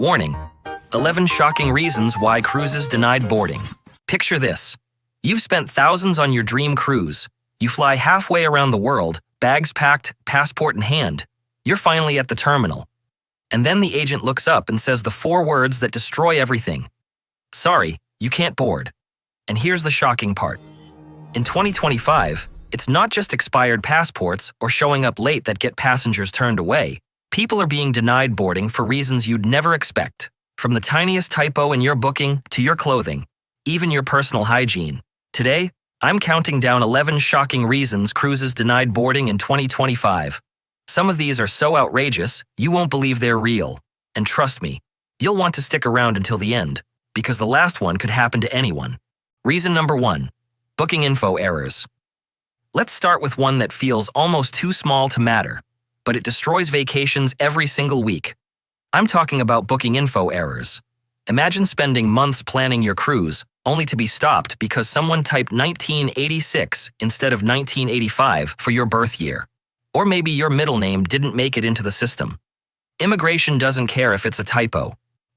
Warning: 11 shocking reasons why cruises denied boarding. Picture this. You've spent thousands on your dream cruise. You fly halfway around the world, bags packed, passport in hand. You're finally at the terminal. And then the agent looks up and says the 4 words that destroy everything. Sorry, you can't board. And here's the shocking part. In 2025, it's not just expired passports or showing up late that get passengers turned away. People are being denied boarding for reasons you'd never expect. From the tiniest typo in your booking to your clothing, even your personal hygiene. Today, I'm counting down 11 shocking reasons cruises denied boarding in 2025. Some of these are so outrageous, you won't believe they're real. And trust me, you'll want to stick around until the end, because the last one could happen to anyone. Reason number 1. Booking info errors. Let's start with one that feels almost too small to matter, but it destroys vacations every single week. I'm talking about booking info errors. Imagine spending months planning your cruise, only to be stopped because someone typed 1986 instead of 1985 for your birth year. Or maybe your middle name didn't make it into the system. Immigration doesn't care if it's a typo.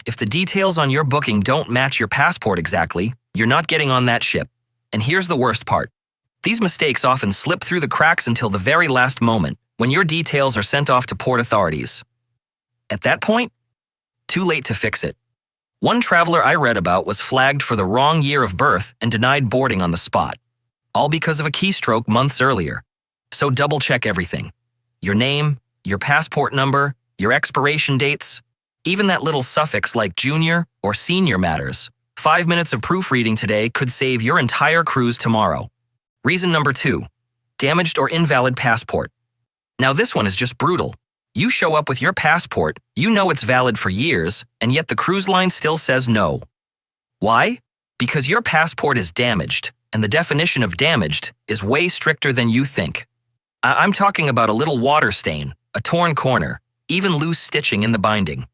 If the details on your booking don't match your passport exactly, you're not getting on that ship. And here's the worst part. These mistakes often slip through the cracks until the very last moment, when your details are sent off to port authorities. At that point, too late to fix it. One traveler I read about was flagged for the wrong year of birth and denied boarding on the spot, all because of a keystroke months earlier. So double-check everything. Your name, your passport number, your expiration dates, even that little suffix like junior or senior matters. 5 minutes of proofreading today could save your entire cruise tomorrow. Reason number 2. Damaged or invalid passport. Now this one is just brutal. You show up with your passport, you know it's valid for years, and yet the cruise line still says no. Why? Because your passport is damaged, and the definition of damaged is way stricter than you think. I'm talking about a little water stain, a torn corner, even loose stitching in the binding.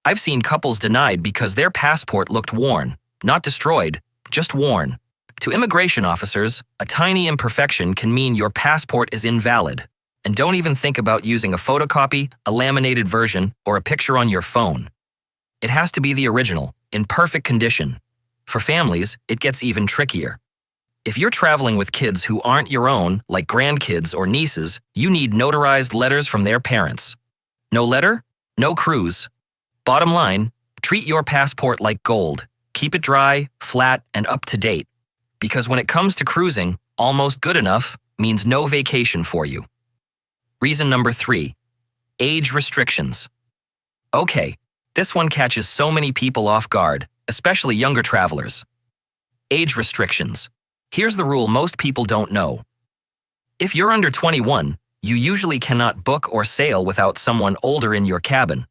I've seen couples denied because their passport looked worn, not destroyed, just worn. To immigration officers, a tiny imperfection can mean your passport is invalid. And don't even think about using a photocopy, a laminated version, or a picture on your phone. It has to be the original, in perfect condition. For families, it gets even trickier. If you're traveling with kids who aren't your own, like grandkids or nieces, you need notarized letters from their parents. No letter? No cruise. Bottom line, treat your passport like gold. Keep it dry, flat, and up to date. Because when it comes to cruising, almost good enough means no vacation for you. Reason number 3. Age restrictions. Okay, this one catches so many people off guard, especially younger travelers. Age restrictions. Here's the rule most people don't know. If you're under 21, you usually cannot book or sail without someone older in your cabin.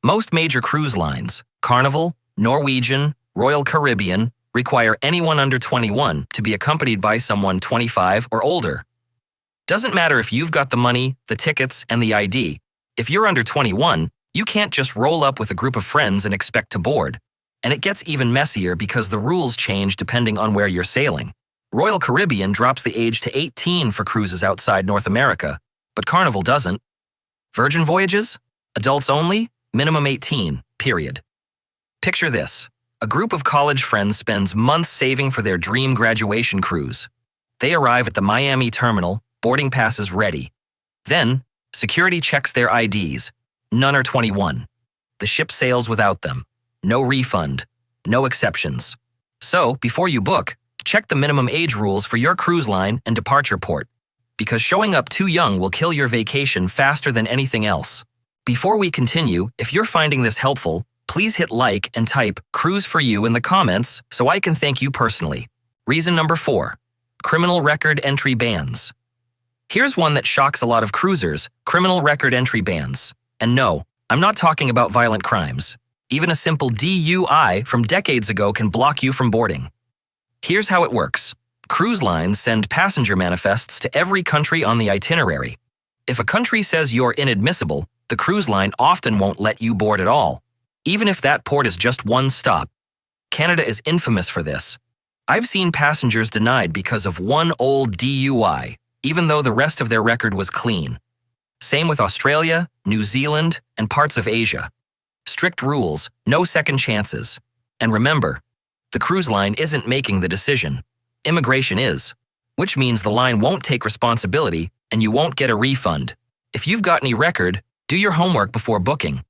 Most major cruise lines, Carnival, Norwegian, Royal Caribbean, require anyone under 21 to be accompanied by someone 25 or older. Doesn't matter if you've got the money, the tickets, and the ID. If you're under 21, you can't just roll up with a group of friends and expect to board. And it gets even messier because the rules change depending on where you're sailing. Royal Caribbean drops the age to 18 for cruises outside North America, but Carnival doesn't. Virgin voyages? Adults only? Minimum 18, period. Picture this. A group of college friends spends months saving for their dream graduation cruise. They arrive at the Miami terminal, boarding passes ready. Then, security checks their IDs. None are 21. The ship sails without them. No refund. No exceptions. So, before you book, check the minimum age rules for your cruise line and departure port. Because showing up too young will kill your vacation faster than anything else. Before we continue, if you're finding this helpful, please hit like and type "Cruise for You" in the comments so I can thank you personally. Reason number 4. Criminal record entry bans. Here's one that shocks a lot of cruisers: criminal record entry bans. And no, I'm not talking about violent crimes. Even a simple DUI from decades ago can block you from boarding. Here's how it works. Cruise lines send passenger manifests to every country on the itinerary. If a country says you're inadmissible, the cruise line often won't let you board at all, even if that port is just one stop. Canada is infamous for this. I've seen passengers denied because of one old DUI, even though the rest of their record was clean. Same with Australia, New Zealand, and parts of Asia. Strict rules, no second chances. And remember, the cruise line isn't making the decision. Immigration is, which means the line won't take responsibility and you won't get a refund. If you've got any record, do your homework before booking.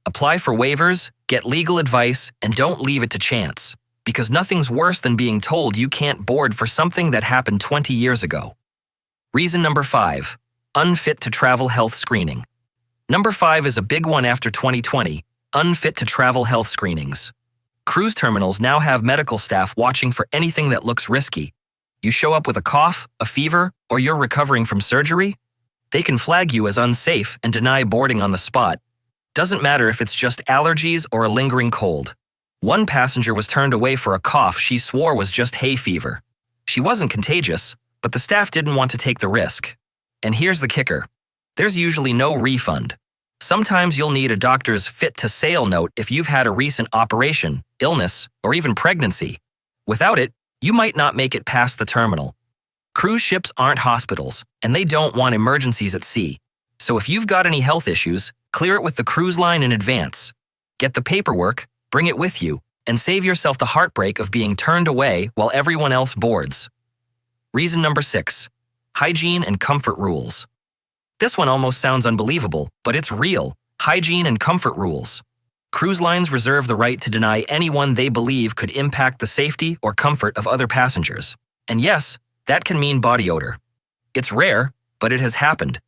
Apply for waivers, get legal advice, and don't leave it to chance, because nothing's worse than being told you can't board for something that happened 20 years ago. Reason number 5, unfit to travel health screening. Number 5 is a big one after 2020, unfit to travel health screenings. Cruise terminals now have medical staff watching for anything that looks risky. You show up with a cough, a fever, or you're recovering from surgery? They can flag you as unsafe and deny boarding on the spot. Doesn't matter if it's just allergies or a lingering cold. One passenger was turned away for a cough she swore was just hay fever. She wasn't contagious, but the staff didn't want to take the risk. And here's the kicker. There's usually no refund. Sometimes you'll need a doctor's fit-to-sail note if you've had a recent operation, illness, or even pregnancy. Without it, you might not make it past the terminal. Cruise ships aren't hospitals, and they don't want emergencies at sea. So if you've got any health issues, clear it with the cruise line in advance. Get the paperwork, bring it with you, and save yourself the heartbreak of being turned away while everyone else boards. Reason number 6, hygiene and comfort rules. This one almost sounds unbelievable, but it's real. Hygiene and comfort rules. Cruise lines reserve the right to deny anyone they believe could impact the safety or comfort of other passengers. And yes, that can mean body odor. It's rare, but it has happened.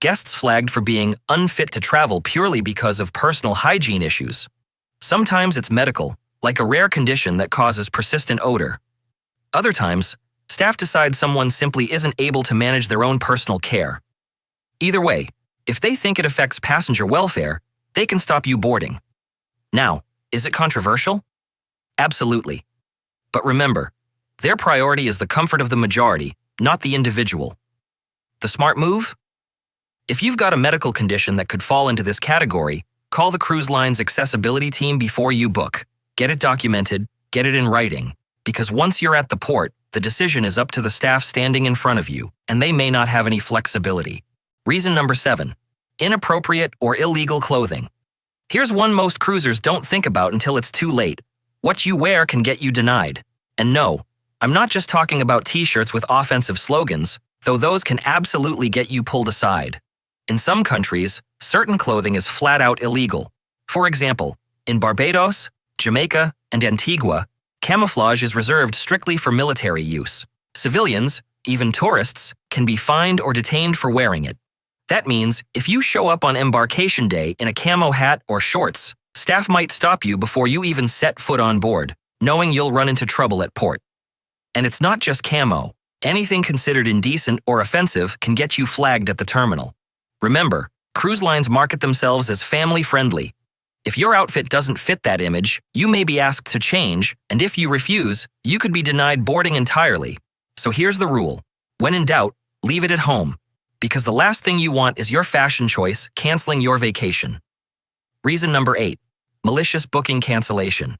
Guests flagged for being unfit to travel purely because of personal hygiene issues. Sometimes it's medical, like a rare condition that causes persistent odor. Other times, staff decide someone simply isn't able to manage their own personal care. Either way, if they think it affects passenger welfare, they can stop you boarding. Now, is it controversial? Absolutely. But remember, their priority is the comfort of the majority, not the individual. The smart move? If you've got a medical condition that could fall into this category, call the cruise line's accessibility team before you book. Get it documented, get it in writing, because once you're at the port, the decision is up to the staff standing in front of you, and they may not have any flexibility. Reason number 7, inappropriate or illegal clothing. Here's one most cruisers don't think about until it's too late. What you wear can get you denied. And no, I'm not just talking about t-shirts with offensive slogans, though those can absolutely get you pulled aside. In some countries, certain clothing is flat out illegal. For example, in Barbados, Jamaica, and Antigua, camouflage is reserved strictly for military use. Civilians, even tourists, can be fined or detained for wearing it. That means if you show up on embarkation day in a camo hat or shorts, staff might stop you before you even set foot on board, knowing you'll run into trouble at port. And it's not just camo. Anything considered indecent or offensive can get you flagged at the terminal. Remember, cruise lines market themselves as family-friendly. If your outfit doesn't fit that image, you may be asked to change, and if you refuse, you could be denied boarding entirely. So here's the rule. When in doubt, leave it at home, because the last thing you want is your fashion choice canceling your vacation. Reason number 8, malicious booking cancellation.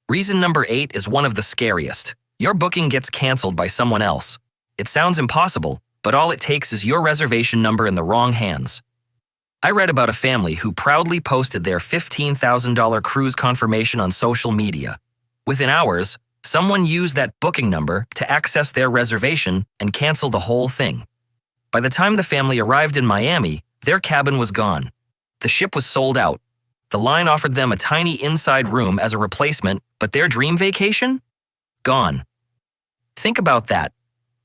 Reason number 8 is one of the scariest. Your booking gets canceled by someone else. It sounds impossible, but all it takes is your reservation number in the wrong hands. I read about a family who proudly posted their $15,000 cruise confirmation on social media. Within hours, someone used that booking number to access their reservation and cancel the whole thing. By the time the family arrived in Miami, their cabin was gone. The ship was sold out. The line offered them a tiny inside room as a replacement, but their dream vacation? Gone. Think about that.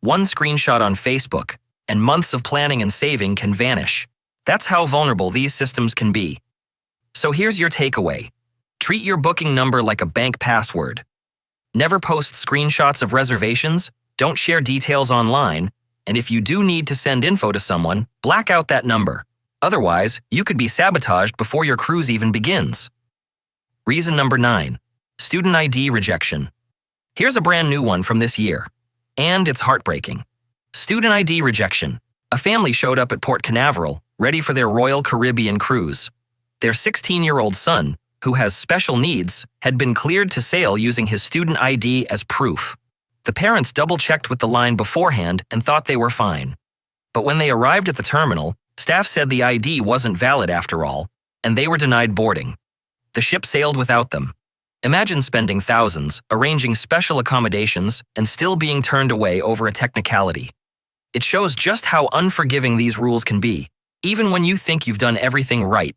One screenshot on Facebook, and months of planning and saving can vanish. That's how vulnerable these systems can be. So here's your takeaway. Treat your booking number like a bank password. Never post screenshots of reservations, don't share details online, and if you do need to send info to someone, black out that number. Otherwise, you could be sabotaged before your cruise even begins. Reason number 9, student ID rejection. Here's a brand new one from this year. And it's heartbreaking. Student ID rejection. A family showed up at Port Canaveral, ready for their Royal Caribbean cruise. Their 16-year-old son, who has special needs, had been cleared to sail using his student ID as proof. The parents double-checked with the line beforehand and thought they were fine. But when they arrived at the terminal, staff said the ID wasn't valid after all, and they were denied boarding. The ship sailed without them. Imagine spending thousands, arranging special accommodations, and still being turned away over a technicality. It shows just how unforgiving these rules can be, even when you think you've done everything right.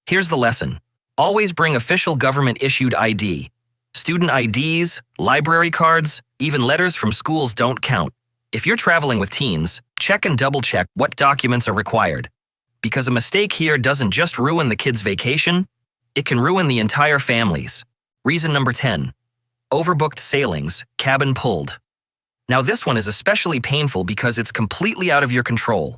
Here's the lesson. Always bring official government-issued ID. Student IDs, library cards, even letters from schools don't count. If you're traveling with teens, check and double-check what documents are required. Because a mistake here doesn't just ruin the kid's vacation, it can ruin the entire family's. Reason number 10. Overbooked sailings, cabin pulled. Now this one is especially painful because it's completely out of your control.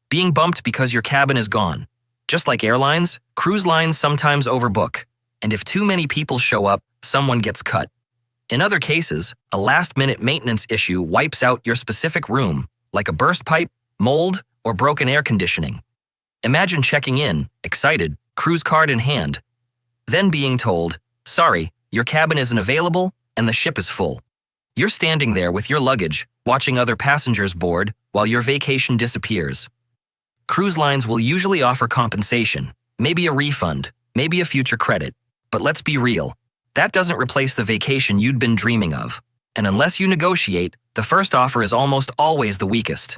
Being bumped because your cabin is gone. Just like airlines, cruise lines sometimes overbook. And if too many people show up, someone gets cut. In other cases, a last-minute maintenance issue wipes out your specific room, like a burst pipe, mold, or broken air conditioning. Imagine checking in, excited, cruise card in hand, then being told, "Sorry, your cabin isn't available and the ship is full." You're standing there with your luggage, watching other passengers board while your vacation disappears. Cruise lines will usually offer compensation, maybe a refund, maybe a future credit. But let's be real, that doesn't replace the vacation you'd been dreaming of. And unless you negotiate, the first offer is almost always the weakest.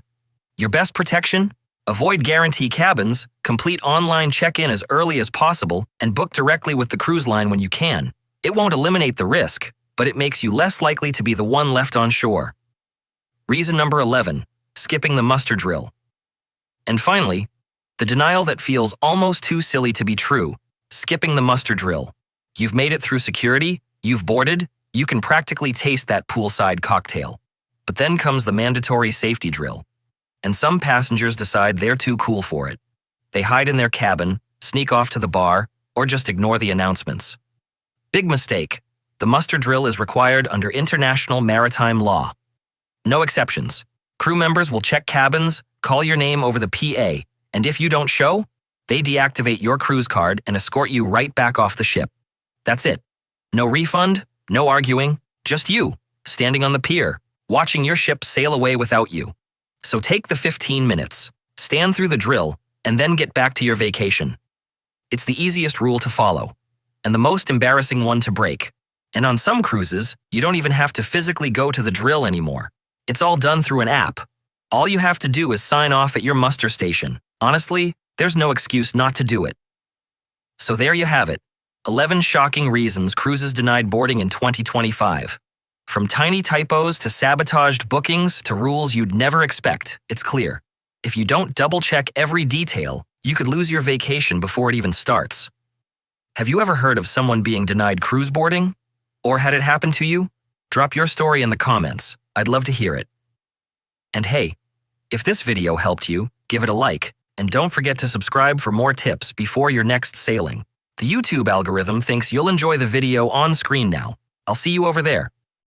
Your best protection? Avoid guarantee cabins, complete online check-in as early as possible, and book directly with the cruise line when you can. It won't eliminate the risk, but it makes you less likely to be the one left on shore. Reason number 11, skipping the muster drill. And finally, the denial that feels almost too silly to be true, skipping the muster drill. You've made it through security, you've boarded, you can practically taste that poolside cocktail. But then comes the mandatory safety drill. And some passengers decide they're too cool for it. They hide in their cabin, sneak off to the bar, or just ignore the announcements. Big mistake. The muster drill is required under international maritime law. No exceptions. Crew members will check cabins, call your name over the PA, and if you don't show, they deactivate your cruise card and escort you right back off the ship. That's it. No refund, no arguing, just you, standing on the pier, watching your ship sail away without you. So take the 15 minutes, stand through the drill, and then get back to your vacation. It's the easiest rule to follow, and the most embarrassing one to break. And on some cruises, you don't even have to physically go to the drill anymore. It's all done through an app. All you have to do is sign off at your muster station. Honestly, there's no excuse not to do it. So there you have it. 11 shocking reasons cruises denied boarding in 2025. From tiny typos to sabotaged bookings to rules you'd never expect, it's clear. If you don't double-check every detail, you could lose your vacation before it even starts. Have you ever heard of someone being denied cruise boarding? Or had it happen to you? Drop your story in the comments. I'd love to hear it. And hey, if this video helped you, give it a like, and don't forget to subscribe for more tips before your next sailing. The YouTube algorithm thinks you'll enjoy the video on screen now. I'll see you over there.